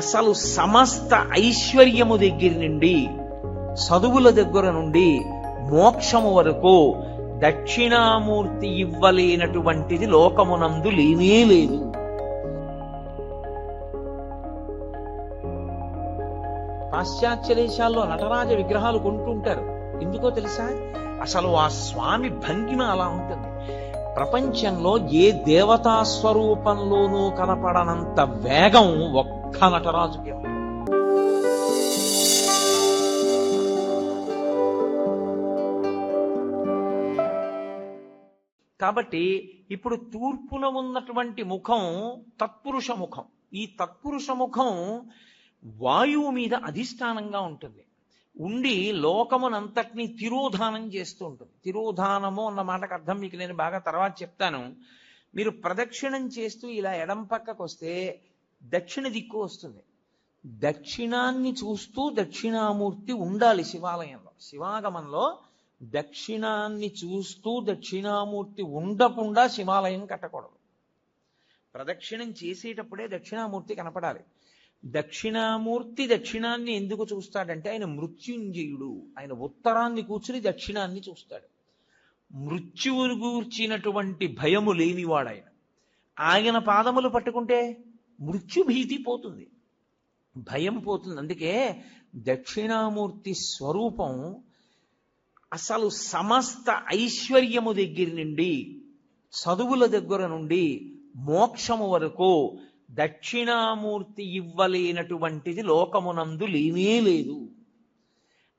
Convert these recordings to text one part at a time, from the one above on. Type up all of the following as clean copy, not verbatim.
అసలు సమస్త ఐశ్వర్యము దగ్గర నుండి, చదువుల దగ్గర నుండి, మోక్షము వరకు దక్షిణామూర్తి ఇవ్వలేనటువంటిది లోకమునందు లేనే లేదు. పాశ్చాత్య దేశాల్లో నటరాజ విగ్రహాలు కొంటుంటారు. ఎందుకో తెలుసా? అసలు ఆ స్వామి భంగిమ అలా ఉంటుంది. ప్రపంచంలో ఏ దేవతా స్వరూపంలోనూ కనపడనంత వేగం ఒక్క నటరాజుకే ఉంటుంది. కాబట్టి ఇప్పుడు తూర్పున ఉన్నటువంటి ముఖం తత్పురుష ముఖం. ఈ తత్పురుష ముఖం వాయువు మీద అధిష్టానంగా ఉంటుంది. ఉండి లోకమునంతటినీ తిరోధానం చేస్తూ ఉంటుంది. తిరోధానము అన్న మాటకు అర్థం మీకు నేను బాగా తర్వాత చెప్తాను. మీరు ప్రదక్షిణం చేస్తూ ఇలా ఎడం పక్కకు వస్తే దక్షిణ దిక్కు వస్తుంది. దక్షిణాన్ని చూస్తూ దక్షిణామూర్తి ఉండాలి శివాలయంలో. శివాగమంలో దక్షిణాన్ని చూస్తూ దక్షిణామూర్తి ఉండకుండా శివాలయం కట్టకూడదు. ప్రదక్షిణం చేసేటప్పుడే దక్షిణామూర్తి కనపడాలి. దక్షిణామూర్తి దక్షిణాన్ని ఎందుకు చూస్తాడంటే ఆయన మృత్యుంజయుడు. ఆయన ఉత్తరాన్ని కూర్చుని దక్షిణాన్ని చూస్తాడు. మృత్యువును గూర్చినటువంటి భయము లేనివాడు ఆయన. ఆయన పాదములు పట్టుకుంటే మృత్యుభీతి పోతుంది, భయం పోతుంది. అందుకే దక్షిణామూర్తి స్వరూపం అసలు సమస్త ఐశ్వర్యము దగ్గర నుండి, చదువుల దగ్గర నుండి, మోక్షము వరకు దక్షిణామూర్తి ఇవ్వలేనటువంటిది లోకమునందు లేనే లేదు.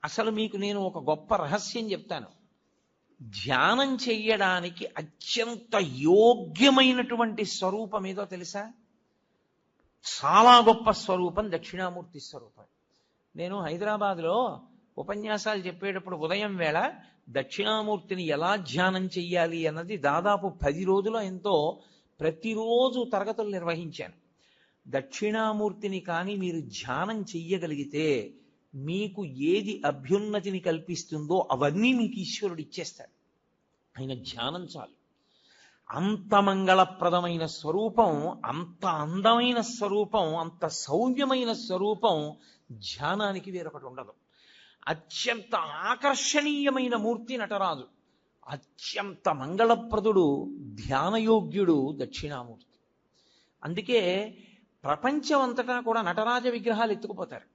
అసలు మీకు నేను ఒక గొప్ప రహస్యం చెప్తాను. ధ్యానం చెయ్యడానికి అత్యంత యోగ్యమైనటువంటి స్వరూపం ఏదో తెలుసా? చాలా గొప్ప స్వరూపం దక్షిణామూర్తి స్వరూపం. నేను హైదరాబాద్లో ఉపన్యాసాలు చెప్పేటప్పుడు ఉదయం వేళ దక్షిణామూర్తిని ఎలా ధ్యానం చెయ్యాలి అన్నది దాదాపు 10 రోజులు ఎంతో ప్రతిరోజు తరగతులు నిర్వహించాను. దక్షిణామూర్తిని కానీ మీరు ధ్యానం చెయ్యగలిగితే మీకు ఏది అభ్యున్నతిని కల్పిస్తుందో అవన్నీ మీకు ఈశ్వరుడు ఇచ్చేస్తాడు. ఆయన ధ్యానం చాలు. అంత మంగళప్రదమైన స్వరూపం, అంత అందమైన స్వరూపం, అంత సౌమ్యమైన స్వరూపం ధ్యానానికి వేరొకటి ఉండదు. అత్యంత ఆకర్షణీయమైన మూర్తి నటరాజు. అత్యంత మంగళప్రదుడు, ధ్యానయోగ్యుడు దక్షిణామూర్తి. అందుకే ప్రపంచం అంతటా కూడా నటరాజ విగ్రహాలు ఎత్తుకుపోతారు.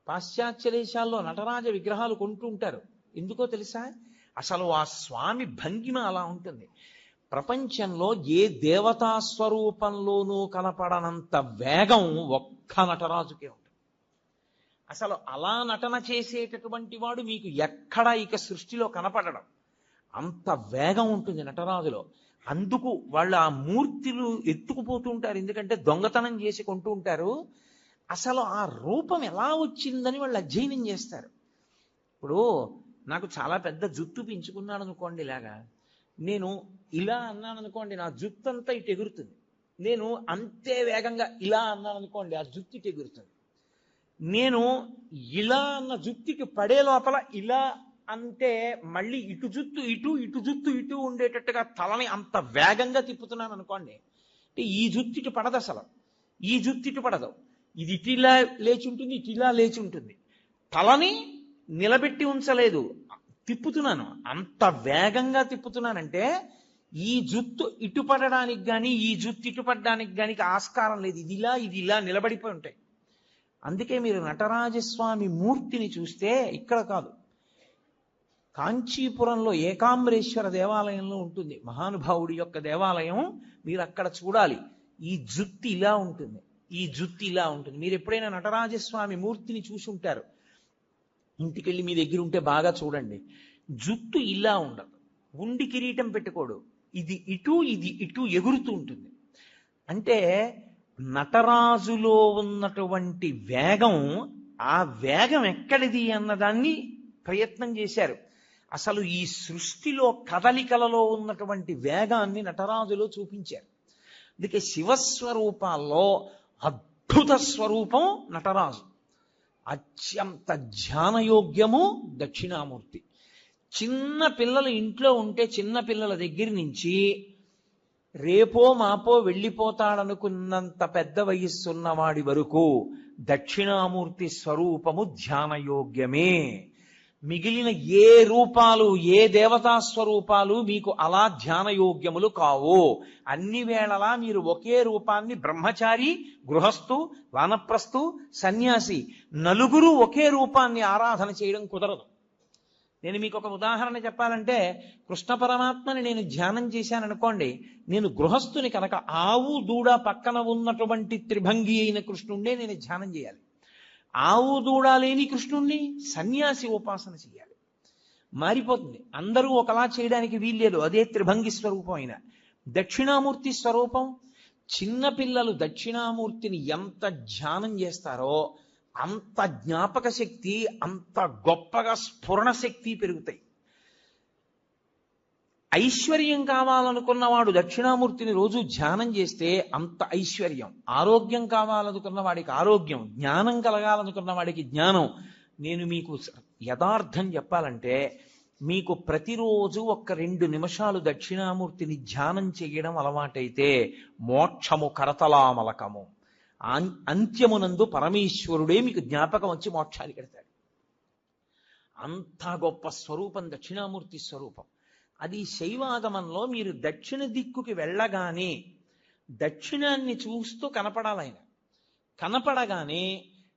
పాశ్చాత్య దేశాల్లో నటరాజ విగ్రహాలు కొంటుంటారు. ఎందుకో తెలుసా? అసలు ఆ స్వామి భంగిమ అలా ఉంటుంది. ప్రపంచంలో ఏ దేవతా స్వరూపంలోనూ కనపడనంత వేగం ఒక్క నటరాజుకే ఉంటుంది. అసలు అలా నటన చేసేటటువంటి వాడు మీకు ఎక్కడ ఇక సృష్టిలో కనపడడం. అంత వేగం ఉంటుంది నటరాజులో. అందుకు వాళ్ళు ఆ మూర్తులు ఎత్తుకుపోతూ ఉంటారు. ఎందుకంటే దొంగతనం చేసి కొంటూ ఉంటారు. అసలు ఆ రూపం ఎలా వచ్చిందని వాళ్ళు అధ్యయనం చేస్తారు. ఇప్పుడు నాకు చాలా పెద్ద జుత్తు పెంచుకున్నాను అనుకోండి, ఇలాగా నేను ఇలా అన్నాను అనుకోండి, నా జుత్తు అంతా ఇటు ఎగురుతుంది. నేను అంతే వేగంగా ఇలా అన్నాను అనుకోండి, ఆ జుత్తు ఇటు ఎగురుతుంది. నేను ఇలా అన్న జుత్తుకి పడే లోపల ఇలా అంటే మళ్ళీ ఇటు జుత్తు ఇటు, ఇటు జుత్తు ఇటు ఉండేటట్టుగా తలని అంత వేగంగా తిప్పుతున్నాను అనుకోండి, అంటే ఈ జుత్తు ఇటు పడదు, అసలు ఈ జుత్తు ఇటు పడదు. ఇది ఇటిలా లేచి ఉంటుంది, ఇటిలా లేచి ఉంటుంది. తలని నిలబెట్టి ఉంచలేదు, తిప్పుతున్నాను. అంత వేగంగా తిప్పుతున్నానంటే ఈ జుత్తు ఇటు పడడానికి కానీ ఈ జుత్తు ఇటు పడడానికి కానీ ఆస్కారం లేదు. ఇది ఇలా నిలబడిపోయి ఉంటాయి. అందుకే మీరు నటరాజస్వామి మూర్తిని చూస్తే ఇక్కడ కాదు, కాంచీపురంలో ఏకాంబరేశ్వర దేవాలయంలో ఉంటుంది. మహానుభావుడి యొక్క దేవాలయం, మీరు అక్కడ చూడాలి. ఈ జుత్తి ఇలా ఉంటుంది, ఈ జుత్తి ఇలా ఉంటుంది. మీరు ఎప్పుడైనా నటరాజస్వామి మూర్తిని చూసి ఉంటారు, ఇంటికెళ్ళి మీ దగ్గర ఉంటే బాగా చూడండి. జుత్తు ఇలా ఉండదు, ఉండి కిరీటం పెట్టుకోడు, ఇది ఇటు ఎగురుతూ ఉంటుంది. అంటే నటరాజులో ఉన్నటువంటి వేగం, ఆ వేగం ఎక్కడిది అన్నదాన్ని ప్రయత్నం చేశారు. అసలు ఈ సృష్టిలో కదలికలలో ఉన్నటువంటి వేగాన్ని నటరాజులో చూపించారు. అందుకే శివస్వరూపాల్లో అద్భుత స్వరూపం నటరాజు. అత్యంత ధ్యానయోగ్యము దక్షిణామూర్తి. చిన్న పిల్లలు ఇంట్లో ఉంటే చిన్న పిల్లల దగ్గర నుంచి రేపో మాపో వెళ్ళిపోతాడనుకున్నంత పెద్ద వయస్సున్నవాడి వరకు దక్షిణామూర్తి స్వరూపము ధ్యానయోగ్యమే. మిగిలిన ఏ రూపాలు, ఏ దేవతా స్వరూపాలు మీకు అలా ధ్యానయోగ్యములు కావు. అన్ని వేళలా మీరు ఒకే రూపాన్ని బ్రహ్మచారి, గృహస్థు, వానప్రస్థు, సన్యాసి నలుగురు ఒకే రూపాన్ని ఆరాధన చేయడం కుదరదు. నేను మీకు ఒక ఉదాహరణ చెప్పాలంటే, కృష్ణ పరమాత్మని నేను ధ్యానం చేశాననుకోండి, నేను గృహస్థుని కనుక ఆవు దూడ పక్కన ఉన్నటువంటి త్రిభంగి అయిన కృష్ణుండే నేను ధ్యానం చేయాలి. ఆవు దూడ లేని కృష్ణుణ్ణి సన్యాసి ఉపాసన చేయాలి. మారిపోతుంది. అందరూ ఒకలా చేయడానికి వీల్లేదు. అదే త్రిభంగి స్వరూపం అయిన దక్షిణామూర్తి స్వరూపం. చిన్నపిల్లలు దక్షిణామూర్తిని ఎంత ధ్యానం చేస్తారో అంత జ్ఞాపక శక్తి, అంత గొప్పగా స్ఫురణ శక్తి పెరుగుతాయి. ఐశ్వర్యం కావాలనుకున్నవాడు దక్షిణామూర్తిని రోజు ధ్యానం చేస్తే అంత ఐశ్వర్యం. ఆరోగ్యం కావాలనుకున్న వాడికి ఆరోగ్యం, జ్ఞానం కలగాలనుకున్న వాడికి జ్ఞానం. నేను మీకు యథార్థం చెప్పాలంటే, మీకు ప్రతిరోజు 1-2 నిమిషాలు దక్షిణామూర్తిని ధ్యానం చేయడం అలవాటైతే మోక్షము కరతలామలకము. అంత్యమునందు పరమేశ్వరుడే మీకు జ్ఞాపకం వచ్చి మోక్షానికి వెడతాడు. అంత గొప్ప స్వరూపం దక్షిణామూర్తి స్వరూపం. అది శైవాగమంలో మీరు దక్షిణ దిక్కుకి వెళ్ళగానే దక్షిణాన్ని చూస్తూ కనపడాలయన. కనపడగానే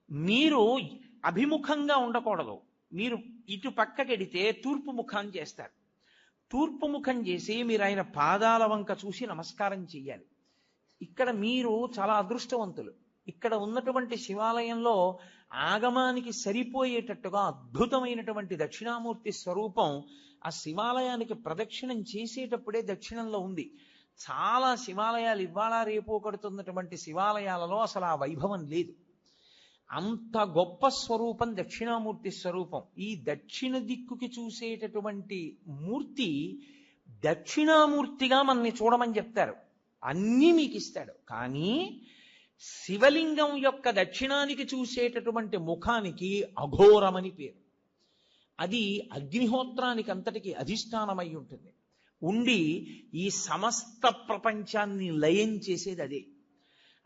మీరు అభిముఖంగా ఉండకూడదు. మీరు ఇటు పక్కకెడితే తూర్పు ముఖం చేస్తారు. తూర్పు ముఖం చేసి మీరు ఆయన పాదాల వంక చూసి నమస్కారం చెయ్యాలి. ఇక్కడ మీరు చాలా అదృష్టవంతులు. ఇక్కడ ఉన్నటువంటి శివాలయంలో ఆగమానికి సరిపోయేటట్టుగా అద్భుతమైనటువంటి దక్షిణామూర్తి స్వరూపం ఆ శివాలయానికి ప్రదక్షిణం చేసేటప్పుడే దక్షిణంలో ఉంది. చాలా శివాలయాలు ఇవాళ రేపు కడుతున్నటువంటి శివాలయాలలో అసలు ఆ వైభవం లేదు. అంత గొప్ప స్వరూపం దక్షిణామూర్తి స్వరూపం. ఈ దక్షిణ దిక్కుకి చూసేటటువంటి మూర్తి దక్షిణామూర్తిగా మనల్ని చూడమని చెప్తారు. అన్నీ మీకు ఇస్తాడు. కానీ శివలింగం యొక్క దక్షిణానికి చూసేటటువంటి ముఖానికి అఘోరమని పేరు. అది అగ్నిహోత్రానికి అంతటికి అధిష్టానమై ఉంటుంది. ఉండి ఈ సమస్త ప్రపంచాన్ని లయం చేసేది అదే.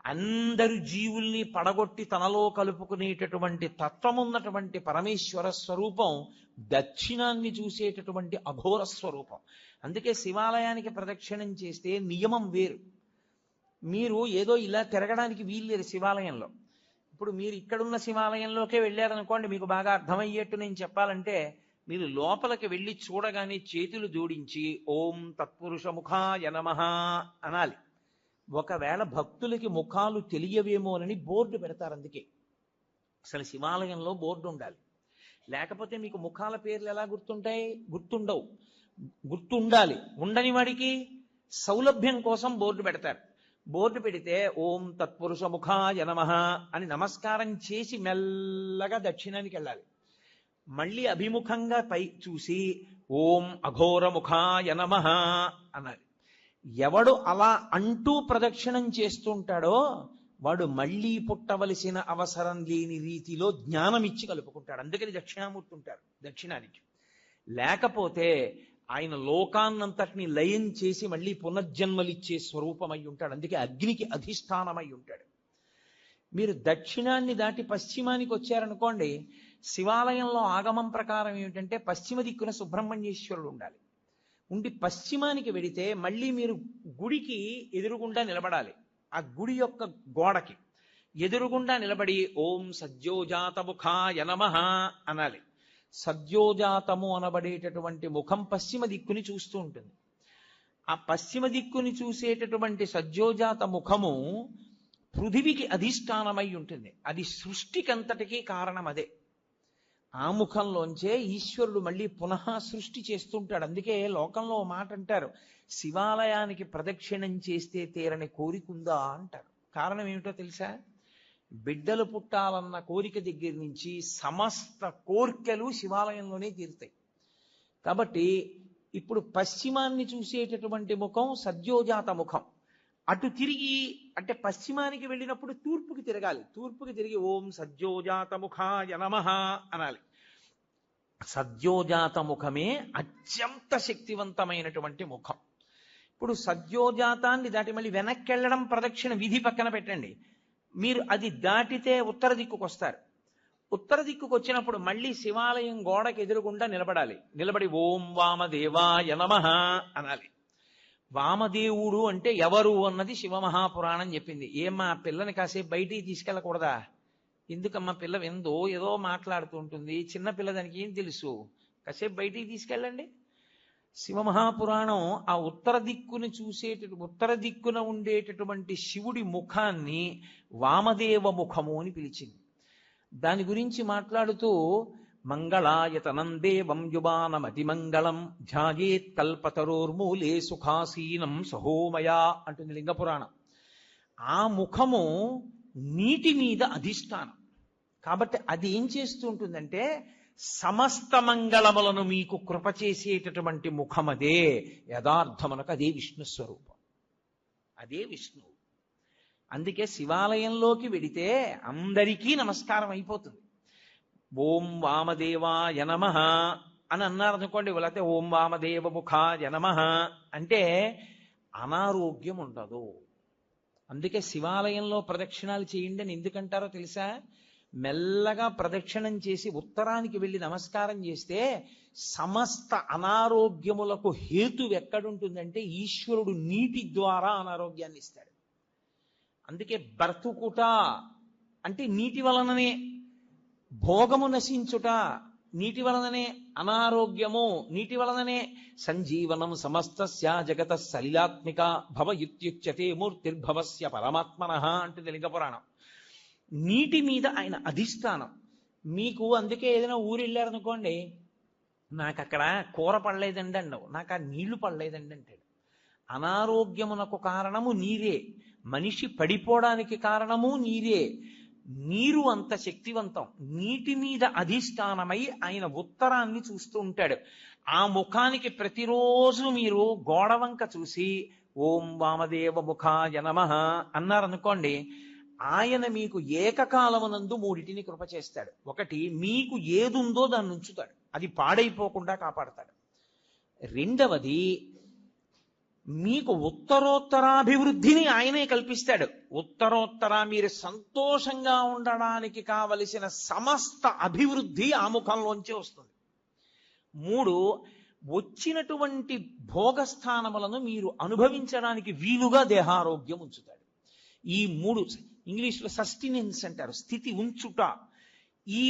అందరు జీవుల్ని పడగొట్టి తనలో కలుపుకునేటటువంటి తత్వమున్నటువంటి పరమేశ్వర స్వరూపం దక్షిణాన్ని చూసేటటువంటి అఘోర స్వరూపం. అందుకే శివాలయానికి ప్రదక్షిణం చేస్తే నియమం వేరు. మీరు ఏదో ఇలా తిరగడానికి వీల్లేదు శివాలయంలో. ఇప్పుడు మీరు ఇక్కడున్న శివాలయంలోకే వెళ్ళారనుకోండి, మీకు బాగా అర్థమయ్యేట్టు నేను చెప్పాలంటే, మీరు లోపలికి వెళ్ళి చూడగానే చేతులు జోడించి ఓం తత్పురుష ముఖాయ నమః అనాలి. ఒకవేళ భక్తులకి ముఖాలు తెలియవేమోనని బోర్డు పెడతారు. అందుకే అసలు శివాలయంలో బోర్డు ఉండాలి. లేకపోతే మీకు ముఖాల పేర్లు ఎలా గుర్తుంటాయి? గుర్తుండవు. గుర్తుండాలి. ఉండని వాడికి సౌలభ్యం కోసం బోర్డు పెడతారు. బోర్డు పెడితే ఓం తత్పురుష ముఖాయ నమః అని నమస్కారం చేసి మెల్లగా దక్షిణానికి వెళ్ళాలి. మళ్ళీ అభిముఖంగా పై చూసి ఓం అఘోర ముఖాయ నమః అనాలి. ఎవడు అలా అంటూ ప్రదక్షిణం చేస్తుంటాడో వాడు మళ్ళీ పుట్టవలసిన అవసరం లేని రీతిలో జ్ఞానం ఇచ్చి కలుపుకుంటాడు. అందుకని దక్షిణామూర్తి ఉంటారు దక్షిణానికి. లేకపోతే ఆయన లోకాన్నంతటిని లయం చేసి మళ్ళీ పునర్జన్మలిచ్చే స్వరూపమై ఉంటాడు. అందుకే అగ్నికి అధిష్టానమై ఉంటాడు. మీరు దక్షిణాన్ని దాటి పశ్చిమానికి వచ్చారనుకోండి, శివాలయంలో ఆగమం ప్రకారం ఏమిటంటే పశ్చిమ దిక్కున సుబ్రహ్మణ్యేశ్వరుడు ఉండాలి. ఉండి పశ్చిమానికి వెడితే మళ్ళీ మీరు గుడికి ఎదురుగుండా నిలబడాలి. ఆ గుడి యొక్క గోడకి ఎదురుగుండా నిలబడి ఓం సద్యోజాతముఖాయ నమః అనాలి. సద్యోజాతము అనబడేటటువంటి ముఖం పశ్చిమ దిక్కుని చూస్తూ ఉంటుంది. ఆ పశ్చిమ దిక్కుని చూసేటటువంటి సద్యోజాత ముఖము పృథివికి అధిష్టానమై ఉంటుంది. అది సృష్టికంతటికీ కారణం అదే. ఆ ముఖంలోంచే ఈశ్వరుడు మళ్ళీ పునః సృష్టి చేస్తుంటాడు. అందుకే లోకంలో మాట అంటారు, శివాలయానికి ప్రదక్షిణం చేస్తే తీరని కోరికుందా అంటారు. కారణం ఏమిటో తెలుసా? బిడ్డలు పుట్టాలన్న కోరిక దగ్గర నుంచి సమస్త కోర్కెలు శివాలయంలోనే తీరుతాయి. కాబట్టి ఇప్పుడు పశ్చిమాన్ని చూసేటటువంటి ముఖం సద్యోజాత ముఖం. అటు తిరిగి అంటే పశ్చిమానికి వెళ్ళినప్పుడు తూర్పుకి తిరగాలి. తూర్పుకి తిరిగి ఓం సద్యోజాత ముఖాయ నమః అనాలి. సద్యోజాత ముఖమే అత్యంత శక్తివంతమైనటువంటి ముఖం. ఇప్పుడు సద్యోజాతాన్ని దాటి మళ్ళీ వెనక్కి వెళ్ళడం ప్రదక్షిణ విధి పక్కన పెట్టండి. మీరు అది దాటితే ఉత్తర దిక్కుకు వస్తారు. ఉత్తర దిక్కుకు వచ్చినప్పుడు మళ్ళీ శివాలయం గోడకి ఎదురుగుండా నిలబడాలి. నిలబడి ఓం వామదేవాయ నమః అనాలి. వామదేవుడు అంటే ఎవరు అన్నది శివమహాపురాణం చెప్పింది. ఏమ్మా పిల్లని కాసేపు బయటికి తీసుకెళ్ళకూడదా? ఎందుకమ్మా పిల్ల ఎందో ఏదో మాట్లాడుతూ ఉంటుంది, చిన్న పిల్ల దానికి ఏం తెలుసు, కాసేపు బయటికి తీసుకెళ్ళండి. శివమహాపురాణం ఆ ఉత్తర దిక్కున ఉండేటటువంటి శివుడి ముఖాన్ని వామదేవ ముఖము అని పిలిచింది. దాని గురించి మాట్లాడుతూ మంగళాయతనం దేవం యువానమతిమంగళం ధ్యాయేత్ కల్పతరోర్మూలే సుఖాసీనం సహోమయా అంటుంది లింగపురాణం. ఆ ముఖము నీటి మీద అధిష్టానం కాబట్టి అది ఏం చేస్తూ ఉంటుందంటే సమస్త మంగళములను మీకు కృప చేసేటటువంటి ముఖమదే. యథార్థమునకు అదే విష్ణు స్వరూపం, అదే విష్ణువు. అందుకే శివాలయంలోకి వెడితే అందరికీ నమస్కారం అయిపోతుంది. ఓం వామదేవాయ నమః అని అన్నారనుకోండి, లేకపోతే ఓం వామదేవ ముఖాయ నమః అంటే అనారోగ్యం ఉండదు. అందుకే శివాలయంలో ప్రదక్షిణాలు చేయండి అని ఎందుకంటారో తెలుసా? మెల్లగా ప్రదక్షిణం చేసి ఉత్తరానికి వెళ్ళి నమస్కారం చేస్తే సమస్త అనారోగ్యములకు హేతు ఎక్కడుంటుందంటే ఈశ్వరుడు నీటి ద్వారా అనారోగ్యాన్ని ఇస్తాడు. అందుకే బ్రతుకుట అంటే నీటి వలననే, భోగము నశించుట నీటి వలననే, అనారోగ్యము నీటి వలననే. సంజీవనం సమస్తస్య జగత సలిలాత్మిక భవ ఇత్యుచ్యతే మూర్తిర్భవస్య పరమాత్మనః అంటుంది లింగపురాణం. నీటి మీద ఆయన అధిష్టానం. మీకు అందుకే ఏదైనా ఊరు వెళ్ళారనుకోండి, నాకు అక్కడ కూర పడలేదండి అండవు, నాకు ఆ నీళ్లు పడలేదండి అంటాడు. అనారోగ్యమునకు కారణము నీరే, మనిషి పడిపోవడానికి కారణము నీరే. నీరు అంత శక్తివంతం. నీటి మీద అధిష్టానమై ఆయన ఉత్తరాన్ని చూస్తూ ఉంటాడు. ఆ ముఖానికి ప్రతిరోజు మీరు గోడవంక చూసి ఓం వామదేవ ముఖాయ నమః అన్నారనుకోండి, ఆయన మీకు ఏకకాలమునందు మూడిటిని కృప చేస్తాడు. ఒకటి, మీకు ఏదుందో దాన్ని ఉంచుతాడు, అది పాడైపోకుండా కాపాడతాడు. రెండవది, మీకు ఉత్తరోత్తరాభివృద్ధిని ఆయనే కల్పిస్తాడు. ఉత్తరోత్తర మీరు సంతోషంగా ఉండడానికి కావలసిన సమస్త అభివృద్ధి ఆ ముఖంలోంచి వస్తుంది. మూడు, వచ్చినటువంటి భోగస్థానములను మీరు అనుభవించడానికి వీలుగా దేహారోగ్యం ఉంచుతాడు. ఈ మూడు ఇంగ్లీష్లో సస్టినెన్స్ అంటారు, స్థితి ఉంచుట. ఈ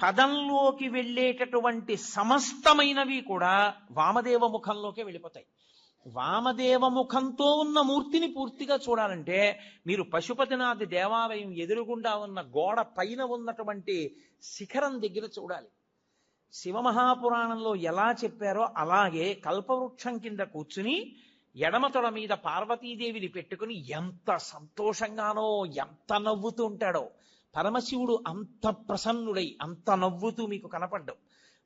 పదంలోకి వెళ్ళేటటువంటి సమస్తమైనవి కూడా వామదేవ ముఖంలోకే వెళ్ళిపోతాయి. వామదేవ ముఖంతో ఉన్న మూర్తిని పూర్తిగా చూడాలంటే మీరు పశుపతినాథ్ దేవాలయం ఎదురుగుండా ఉన్న గోడ పైన ఉన్నటువంటి శిఖరం దగ్గర చూడాలి. శివమహాపురాణంలో ఎలా చెప్పారో అలాగే కల్పవృక్షం కింద కూర్చుని ఎడమతొడ మీద పార్వతీదేవిని పెట్టుకుని ఎంత సంతోషంగానో, ఎంత నవ్వుతూ ఉంటాడో. పరమశివుడు అంత ప్రసన్నుడై అంత నవ్వుతూ మీకు కనపడ్డం.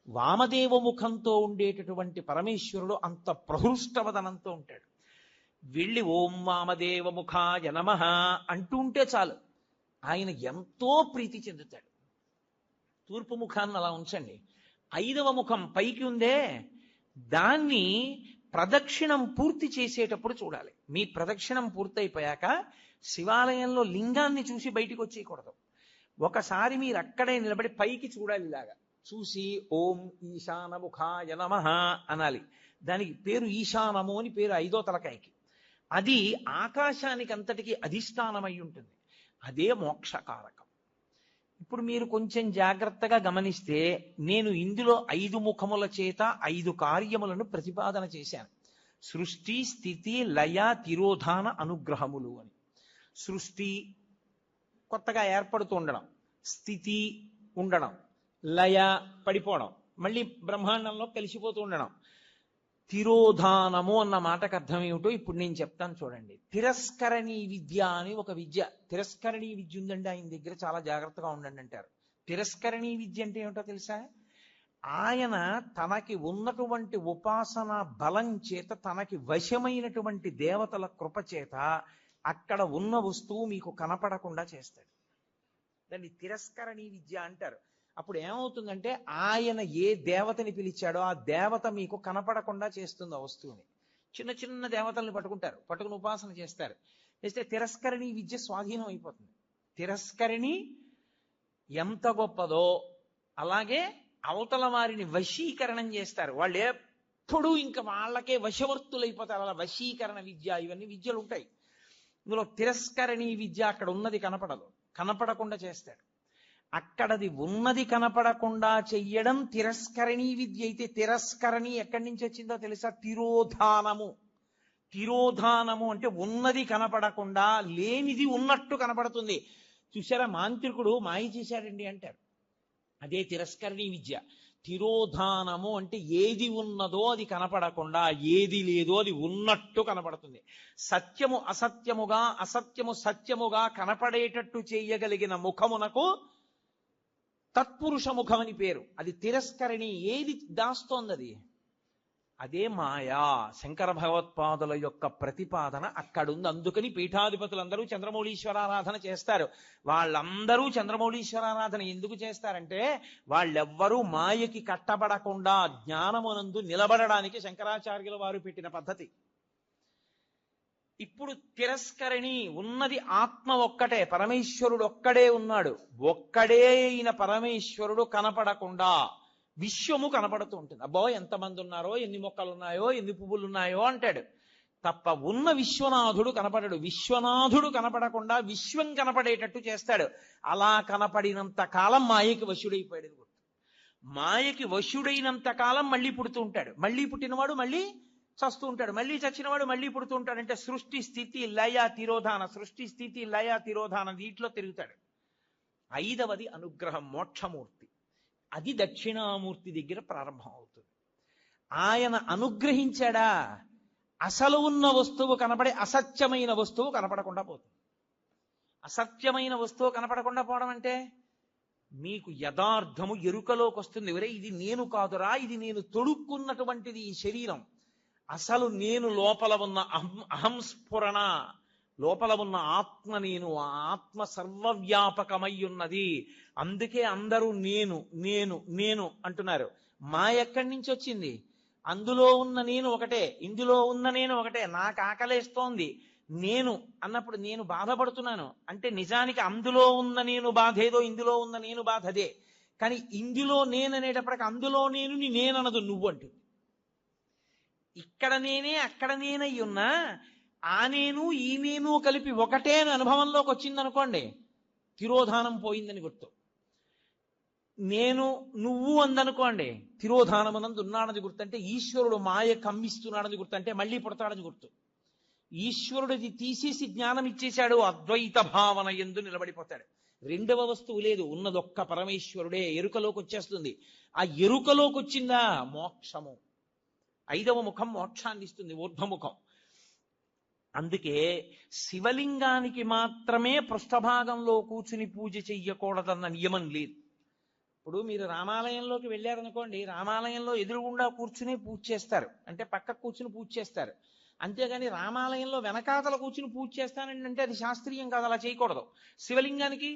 వామదేవ ముఖంతో ఉండేటటువంటి పరమేశ్వరుడు అంత ప్రహృష్టవదనంతో ఉంటాడు. వెళ్ళి ఓం వామదేవ ముఖాయ నమః అంటూ ఉంటే చాలు, ఆయన ఎంతో ప్రీతి చెందుతాడు. తూర్పు ముఖాన్ని అలా ఉంచండి. 5వ ముఖం పైకి ఉందే, దాన్ని ప్రదక్షిణం పూర్తి చేసేటప్పుడు చూడాలి. మీ ప్రదక్షిణం పూర్తయిపోయాక శివాలయంలో లింగాన్ని చూసి బయటికి వచ్చేయకూడదు. ఒకసారి మీరు అక్కడే నిలబడి పైకి చూడాలి. ఇలాగా చూసి ఓం ఈశానముఖాయ నమః అనాలి. దానికి పేరు ఈశానము అని పేరు 5వ తలకాయకి. అది ఆకాశానికి అంతటికి అధిష్టానమై ఉంటుంది. అదే మోక్షకారకం. ఇప్పుడు మీరు కొంచెం జాగ్రత్తగా గమనిస్తే నేను ఇందులో 5 ముఖముల చేత 5 కార్యములను ప్రతిపాదన చేశాను. సృష్టి, స్థితి, లయ, తిరోధాన, అనుగ్రహములు అని. సృష్టి కొత్తగా ఏర్పడుతూ ఉండడం, స్థితి ఉండడం, లయ పడిపోవడం, మళ్ళీ బ్రహ్మాండంలో కలిసిపోతూ ఉండడం. తిరోధానము అన్న మాటకు అర్థం ఏమిటో ఇప్పుడు నేను చెప్తాను చూడండి. తిరస్కరణీ విద్య అని ఒక విద్య, తిరస్కరణీ విద్య ఉందండి ఆయన దగ్గర, చాలా జాగ్రత్తగా ఉండండి అంటారు. తిరస్కరణీ విద్య అంటే ఏమిటో తెలుసా? ఆయన తనకి ఉన్నటువంటి ఉపాసన బలం చేత, తనకి వశమైనటువంటి దేవతల కృప చేత అక్కడ ఉన్న వస్తువు మీకు కనపడకుండా చేస్తాడు. దాన్ని తిరస్కరణీ విద్య అంటారు. అప్పుడు ఏమవుతుందంటే ఆయన ఏ దేవతని పిలిచాడో ఆ దేవత మీకు కనపడకుండా చేస్తుంది ఆ వస్తువుని. చిన్న చిన్న దేవతల్ని పట్టుకుంటారు, పట్టుకుని ఉపాసన చేస్తారు. చేస్తే తిరస్కరణి విద్య స్వాధీనం అయిపోతుంది. తిరస్కరణి ఎంత గొప్పదో అలాగే అవతల వారిని వశీకరణం చేస్తారు. వాళ్ళు ఎప్పుడూ ఇంకా వాళ్ళకే వశవర్తులైపోతారు. అలా వశీకరణ విద్య, ఇవన్నీ విద్యలు ఉంటాయి. ఇందులో తిరస్కరణి విద్య అక్కడ ఉన్నది కనపడదు, కనపడకుండా చేస్తాడు. అక్కడది ఉన్నది కనపడకుండా చెయ్యడం తిరస్కరణీ విద్య అయితే, తిరస్కరణి ఎక్కడి నుంచి వచ్చిందో తెలుసా? తిరోధానము. తిరోధానము అంటే ఉన్నది కనపడకుండా లేనిది ఉన్నట్టు కనపడుతుంది. చూసారా, మాంత్రికుడు మాయ చేశాడండి అంటారు, అదే తిరస్కరణీ విద్య. తిరోధానము అంటే ఏది ఉన్నదో అది కనపడకుండా, ఏది లేదో అది ఉన్నట్టు కనపడుతుంది. సత్యము అసత్యముగా, అసత్యము సత్యముగా కనపడేటట్టు చేయగలిగిన ముఖమునకు తత్పురుష ముఖం అని పేరు. అది తిరస్కరణి. ఏది దాస్తోంది? అదే మాయా. శంకర భగవత్పాదుల యొక్క ప్రతిపాదన అక్కడుంది. అందుకని పీఠాధిపతులందరూ చంద్రమౌళీశ్వరారాధన చేస్తారు. వాళ్ళందరూ చంద్రమౌళీశ్వరారాధన ఎందుకు చేస్తారంటే, వాళ్ళెవ్వరూ మాయకి కట్టబడకుండా జ్ఞానమునందు నిలబడడానికి శంకరాచార్యుల వారు పెట్టిన పద్ధతి. ఇప్పుడు తిరస్కరణి ఉన్నది ఆత్మ ఒక్కటే, పరమేశ్వరుడు ఒక్కడే ఉన్నాడు. ఒక్కడే అయిన పరమేశ్వరుడు కనపడకుండా విశ్వము కనపడుతూ ఉంటుంది. అబ్బో ఎంతమంది ఉన్నారో, ఎన్ని మొక్కలు ఉన్నాయో, ఎన్ని పువ్వులు ఉన్నాయో అంటాడు తప్ప ఉన్న విశ్వనాథుడు కనపడడు. విశ్వనాథుడు కనపడకుండా విశ్వం కనపడేటట్టు చేస్తాడు. అలా కనపడినంత కాలం మాయకి వశుడైపోయాడు. మాయకి వశుడైనంత కాలం మళ్ళీ పుడుతూ ఉంటాడు. మళ్ళీ పుట్టినవాడు మళ్ళీ చస్తూ ఉంటాడు, మళ్ళీ చచ్చినవాడు మళ్ళీ పుడుతూ ఉంటాడు. అంటే సృష్టి స్థితి లయ తిరోధాన, సృష్టి స్థితి లయ తిరోధాన వీటిలో తిరుగుతాడు. ఐదవది అనుగ్రహం, మోక్షమూర్తి. అది దక్షిణామూర్తి దగ్గర ప్రారంభం అవుతుంది. ఆయన అనుగ్రహించాడా, అసలు ఉన్న వస్తువు కనపడే అసత్యమైన వస్తువు కనపడకుండా పోతుంది. అసత్యమైన వస్తువు కనపడకుండా పోవడం అంటే మీకు యథార్థము ఎరుకలోకి వస్తుంది. ఎవరే ఇది నేను కాదురా, ఇది నేను తొడుక్కున్నటువంటిది ఈ శరీరం. అసలు నేను లోపల ఉన్న అహంస్ఫురణ, లోపల ఉన్న ఆత్మ నేను, ఆ ఆత్మ సర్వవ్యాపకమై ఉన్నది. అందుకే అందరూ నేను నేను నేను అంటున్నారు. మా ఎక్కడి నుంచి వచ్చింది? అందులో ఉన్న నేను ఒకటే, ఇందులో ఉన్న నేను ఒకటే. నాకు ఆకలేస్తోంది నేను అన్నప్పుడు నేను బాధపడుతున్నాను అంటే నిజానికి అందులో ఉన్న నేను బాధేదో, ఇందులో ఉన్న నేను బాధ అదే. కానీ ఇందులో నేను అనేటప్పటికి అందులో నేననదు, నువ్వు అంటుంది. ఇక్కడ నేనే అక్కడ నేనై ఉన్నా, ఆ నేను ఈ నేను కలిపి ఒకటే అని అనుభవంలోకి వచ్చిందనుకోండి, తిరోధానం పోయిందని గుర్తు. నేను నువ్వు అందనుకోండి, తిరోధానమునందు ఉన్నాడని గుర్తు. అంటే ఈశ్వరుడు మాయ కమ్మిస్తున్నాడని గుర్తు, అంటే మళ్ళీ పుడతాడని గుర్తు. ఈశ్వరుడిది తీసేసి జ్ఞానం ఇచ్చేశాడు, అద్వైత భావన యందు నిలబడిపోతాడు. రెండవ వస్తువు లేదు, ఉన్నదొక్క పరమేశ్వరుడే. ఎరుకలోకి వచ్చేస్తుంది. ఆ ఎరుకలోకి వచ్చిందా మోక్షము. ఐదవ ముఖం మోక్షాన్ని ఇస్తుంది, ఊర్ధ్వముఖం. అందుకే శివలింగానికి మాత్రమే పృష్ఠభాగంలో కూర్చుని పూజ చెయ్యకూడదన్న నియమం లేదు. ఇప్పుడు మీరు రామాలయంలోకి వెళ్ళారనుకోండి, రామాలయంలో ఎదురుగుండా కూర్చుని పూజ చేస్తారు, అంటే పక్కకు కూర్చుని పూజ చేస్తారు. అంతేగాని రామాలయంలో వెనకాతల కూర్చుని పూజ చేస్తానండి అంటే అది శాస్త్రీయం కాదు, అలా చేయకూడదు. శివలింగానికి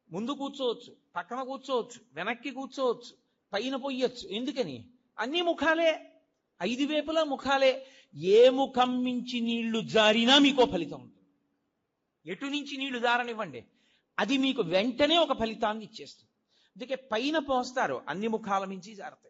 ముందు కూర్చోవచ్చు, పక్కన కూర్చోవచ్చు, వెనక్కి కూర్చోవచ్చు, పైన పొయ్యొచ్చు. ఎందుకని? అన్ని ముఖాలే, ఐదు వైపులా ముఖాలే. ఏ ముఖం నుంచి నీళ్లు జారినా మీకో ఫలితం ఉంటుంది. ఎటు నుంచి నీళ్లు జారనివ్వండి, అది మీకు వెంటనే ఒక ఫలితాన్ని ఇచ్చేస్తుంది. అందుకే పైన పోస్తారు, అన్ని ముఖాల నుంచి జారుతాయి.